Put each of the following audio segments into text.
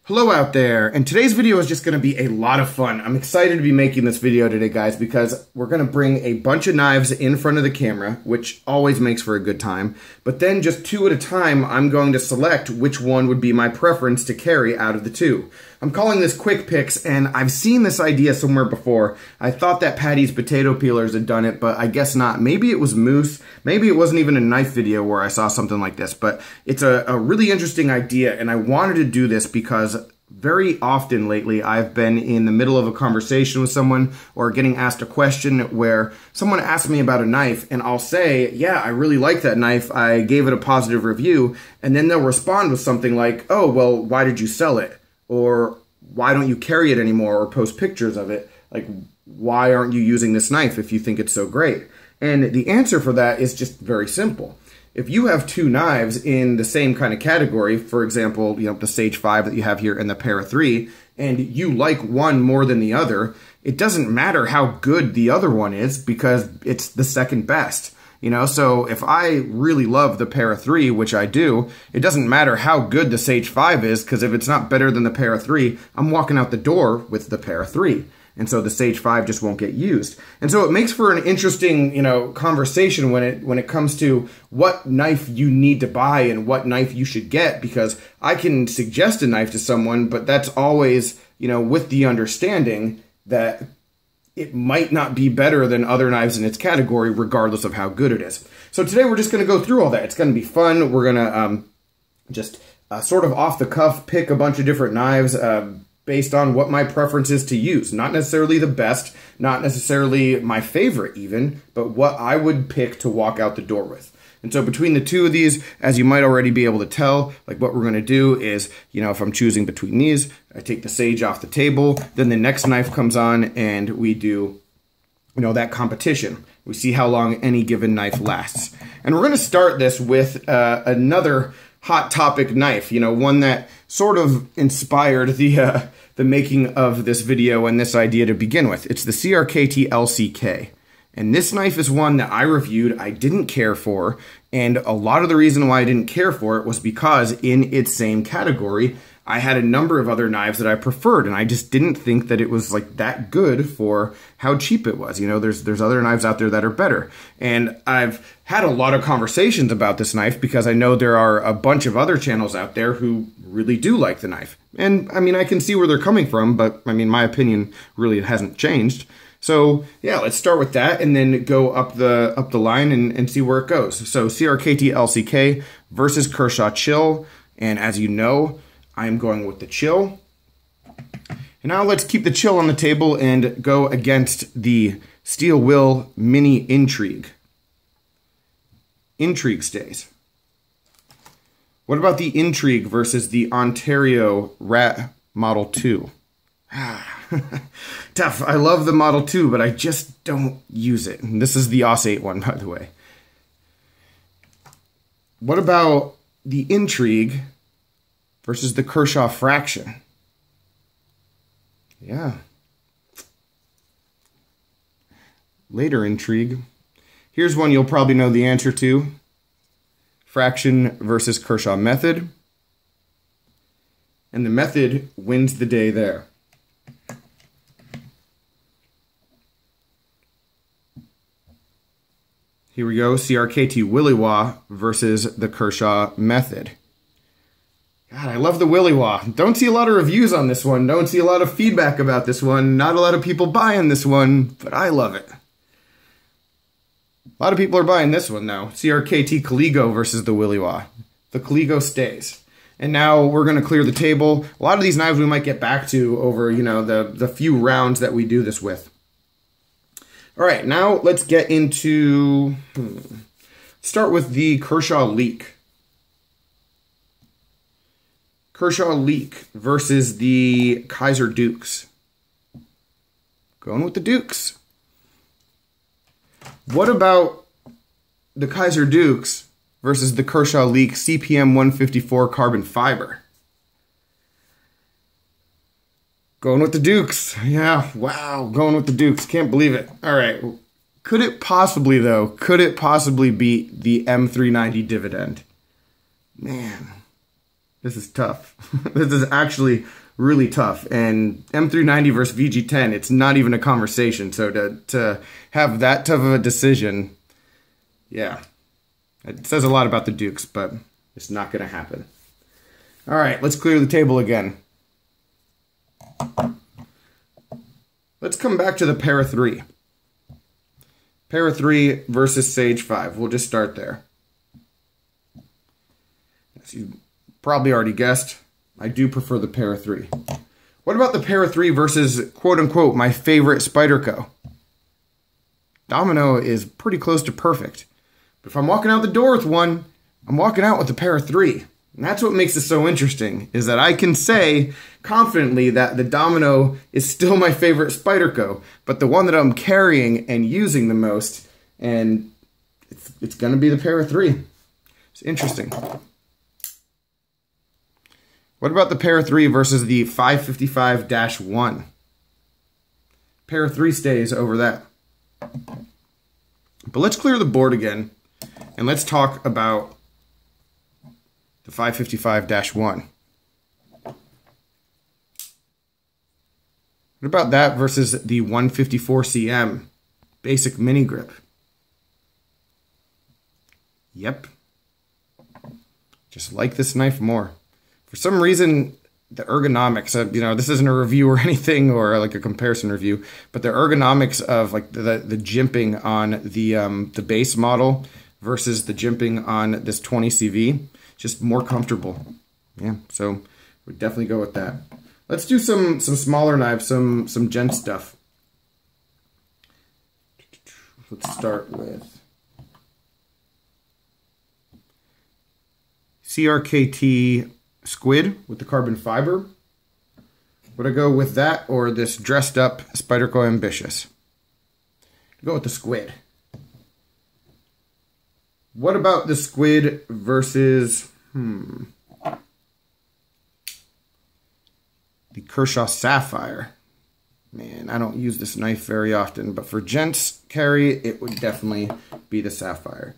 Hello out there, and today's video is just going to be a lot of fun. I'm excited to be making this video today, guys, because we're going to bring a bunch of knives in front of the camera, which always makes for a good time. But then just two at a time, I'm going to select which one would be my preference to carry out of the two. I'm calling this quick picks, and I've seen this idea somewhere before. I thought that Patty's potato peelers had done it, but I guess not. Maybe it was Moose. Maybe it wasn't even a knife video where I saw something like this, but it's a really interesting idea, and I wanted to do this because very often lately I've been in the middle of a conversation with someone or getting asked a question where someone asks me about a knife and I'll say, yeah, I really like that knife. I gave it a positive review. And then they'll respond with something like, oh, well, why did you sell it? Or why don't you carry it anymore or post pictures of it? Like, why aren't you using this knife if you think it's so great? And the answer for that is just very simple. If you have two knives in the same kind of category, for example, the Sage 5 that you have here and the Para 3, and you like one more than the other, it doesn't matter how good the other one is because it's the second best. So if I really love the Para 3, which I do, it doesn't matter how good the Sage 5 is, because if it's not better than the Para 3, I'm walking out the door with the Para 3. And so the Sage 5 just won't get used. And so it makes for an interesting, conversation when it comes to what knife you need to buy and what knife you should get, because I can suggest a knife to someone, but that's always, with the understanding that it might not be better than other knives in its category, regardless of how good it is. So today we're just going to go through all that. It's going to be fun. We're going to just sort of off the cuff pick a bunch of different knives, based on what my preference is to use. Not necessarily the best, not necessarily my favorite even, but what I would pick to walk out the door with. And so between the two of these, as you might already be able to tell, like what we're gonna do is, if I'm choosing between these, I take the Sage off the table, then the next knife comes on and we do, that competition. We see how long any given knife lasts. And we're gonna start this with another hot topic knife, one that sort of inspired the making of this video and this idea to begin with. It's the CRKT LCK. And this knife is one that I reviewed, I didn't care for, and a lot of the reason why I didn't care for it was because in its same category, I had a number of other knives that I preferred, and I just didn't think that it was like that good for how cheap it was. There's other knives out there that are better. And I've had a lot of conversations about this knife because I know there are a bunch of other channels out there who really do like the knife. And I mean, I can see where they're coming from, but I mean, my opinion really hasn't changed. So yeah, let's start with that and then go up the line and see where it goes. So CRKT LCK versus Kershaw Chill. And as you know, I'm going with the Chill. And now let's keep the Chill on the table and go against the Steel Will Mini Intrigue. Intrigue stays. What about the Intrigue versus the Ontario Rat Model 2? Tough. I love the Model 2, but I just don't use it. And this is the Os 8 one, by the way. What about the Intrigue versus the Kershaw Fraction? Yeah. Later Intrigue. Here's one you'll probably know the answer to. Fraction versus Kershaw Method. And the Method wins the day there. Here we go, CRKT Willy Wah versus the Kershaw Method. God, I love the Willy Wah. Don't see a lot of reviews on this one. Don't see a lot of feedback about this one. Not a lot of people buying this one, but I love it. A lot of people are buying this one now. CRKT Caligo versus the Willy Wah. The Caligo stays. And now we're going to clear the table. A lot of these knives we might get back to over, the few rounds that we do this with. All right, now let's get into, start with the Kershaw Leek. Kershaw Leek versus the Kaiser Dukes. Going with the Dukes. What about the Kaiser Dukes versus the Kershaw Leek CPM 154 carbon fiber? Going with the Dukes. Yeah, wow, going with the Dukes. Can't believe it. All right. Could it possibly, though, beat the M390 Dividend? Man. This is tough. This is actually really tough. And M390 versus VG10, it's not even a conversation. So to have that tough of a decision, yeah, it says a lot about the Dukes, but it's not going to happen. All right, let's clear the table again. Let's come back to the Para 3. Para 3 versus Sage 5. We'll just start there. As you probably already guessed, I do prefer the Para 3. What about the Para 3 versus, quote-unquote, my favorite Spyderco? Domino is pretty close to perfect. But if I'm walking out the door with one, I'm walking out with the Para 3. And that's what makes it so interesting, is that I can say confidently that the Domino is still my favorite Spyderco, but the one that I'm carrying and using the most, and it's going to be the Para 3. It's interesting. What about the Para 3 versus the 555-1? Para 3 stays over that. But let's clear the board again, and let's talk about the 555-1. What about that versus the 154CM basic mini grip? Yep. Just like this knife more. For some reason, the ergonomics of, you know, this isn't a review or anything or like a comparison review, but the ergonomics of like the jimping on the base model versus the jimping on this 20CV, just more comfortable. Yeah, so we'd definitely go with that. Let's do some smaller knives, some gent stuff. Let's start with CRKT Squid with the carbon fiber. Would I go with that or this dressed up Spyderco Ambitious? I'd go with the Squid. What about the Squid versus the Kershaw Sapphire? Man, I don't use this knife very often, but for gents carry, it would definitely be the Sapphire.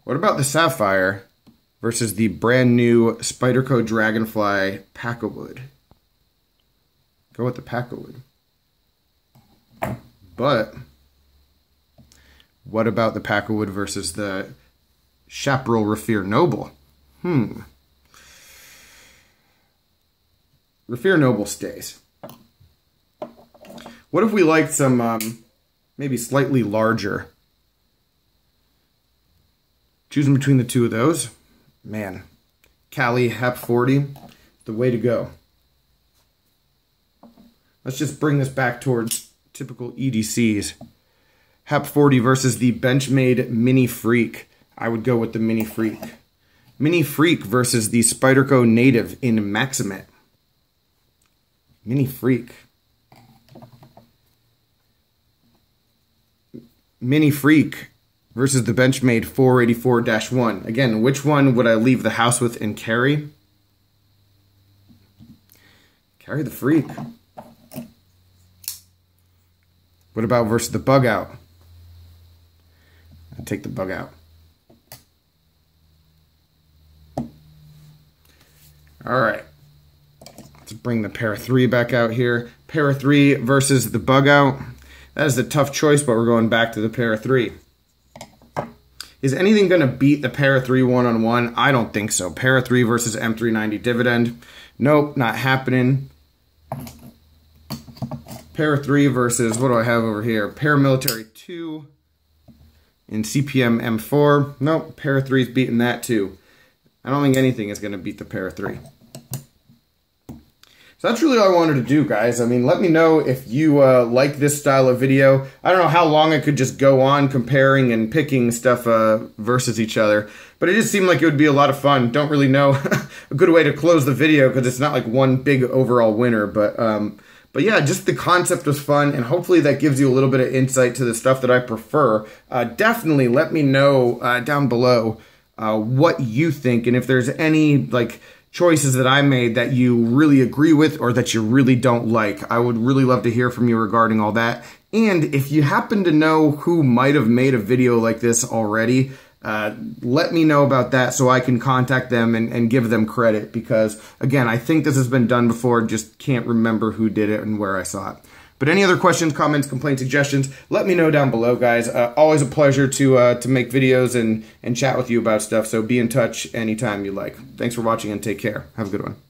What about the Sapphire versus the brand new Spyderco Dragonfly Packawood? Go with the Packawood. But what about the Packawood versus the Chaparral Raffir Noble? Raffir Noble stays. What if we liked some maybe slightly larger? Choosing between the two of those. Man, Cali Hep 40, the way to go. Let's just bring this back towards typical EDCs. Hep 40 versus the Benchmade Mini Freak. I would go with the Mini Freak. Mini Freak versus the Spyderco Native in Maximate. Mini Freak. Mini Freak versus the Benchmade 484-1. Again, which one would I leave the house with and carry? Carry the Freak. What about versus the Bug Out? I'd take the Bug Out. All right. Let's bring the Para 3 back out here. Para 3 versus the Bug Out. That is a tough choice, but we're going back to the Para 3. Is anything going to beat the Para 3 one-on-one? I don't think so. Para 3 versus M390 Dividend. Nope, not happening. Para 3 versus, what do I have over here? Paramilitary 2 in CPM M4. Nope, Para 3 is beating that too. I don't think anything is going to beat the Para 3. So that's really all I wanted to do, guys. I mean, let me know if you like this style of video. I don't know how long I could just go on comparing and picking stuff versus each other, but it just seemed like it would be a lot of fun. Don't really know a good way to close the video because it's not like one big overall winner, but yeah, just the concept was fun, and hopefully that gives you a little bit of insight to the stuff that I prefer. Definitely let me know down below what you think, and if there's any like choices that I made that you really agree with or that you really don't like. I would really love to hear from you regarding all that. And if you happen to know who might have made a video like this already, let me know about that so I can contact them and give them credit, because, again, I think this has been done before, just can't remember who did it and where I saw it. But any other questions, comments, complaints, suggestions, let me know down below, guys. Always a pleasure to make videos and chat with you about stuff, so be in touch anytime you like. Thanks for watching and take care. Have a good one.